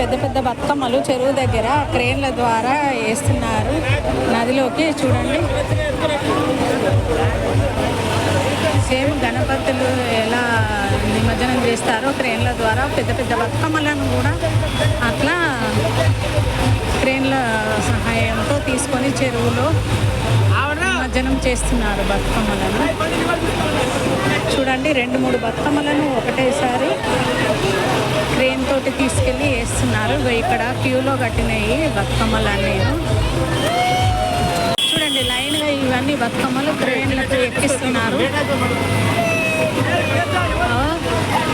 పెద్ద పెద్ద బతుకమ్మలు చెరువు దగ్గర క్రేన్ల ద్వారా వేస్తున్నారు నదిలోకి. చూడండి సేమ్ గణపతులు ఎలా నిమజ్జనం చేస్తారో క్రేన్ల ద్వారా పెద్ద పెద్ద బతుకమ్మలను కూడా అట్లా క్రేన్ల సహాయంతో తీసుకొని చెరువులో నిమజ్జనం చేస్తున్నారు బతుకమ్మలను. చూడండి 2-3 బతుకమ్మలను ఒకటేసారి క్రేన్ తోటి తీసుకెళ్ళి వేస్తున్నారు. ఇక్కడ క్యూలో కట్టినాయి బతుకమ్మలన్నీ. చూడండి లైన్గా ఇవన్నీ బతుకమ్మలు క్రేన్లకు ఎక్కిస్తున్నారు.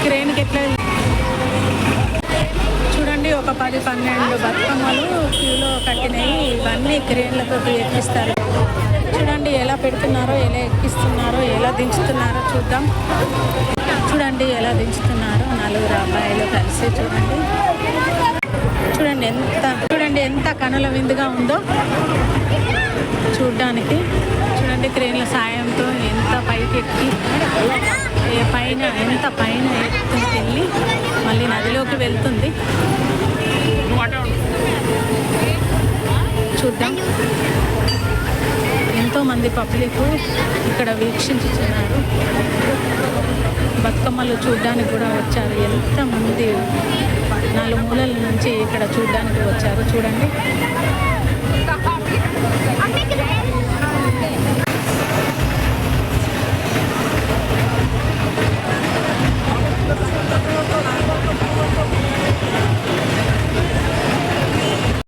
క్రేన్కి ఎట్లా చూడండి ఒక 10-12 బతుకమ్మలు క్యూలో కట్టినాయి. ఇవన్నీ క్రేన్లతో ఎక్కిస్తారు. చూడండి ఎలా పెడుతున్నారో, ఎలా ఎక్కిస్తున్నారో, ఎలా దించుతున్నారో చూద్దాం. చూడండి ఎలా దించుతున్నారో 4 అబ్బాయిలు కలిసి. చూడండి ఎంత కనుల విందుగా ఉందో చూడ్డానికి. చూడండి క్రేన్ల సాయంతో ఎంత పైకి ఎక్కి ఎంత పైన వెళ్ళి మళ్ళీ నదిలోకి వెళ్తుంది. చూద్దాం. ఎంతోమంది పబ్లిక్ ఇక్కడ వీక్షించుతున్నారు. బతుకమ్మలు చూడ్డానికి కూడా వచ్చారు. ఎంతమంది 4 మూలల నుంచి ఇక్కడ చూడ్డానికి వచ్చారు. చూడండి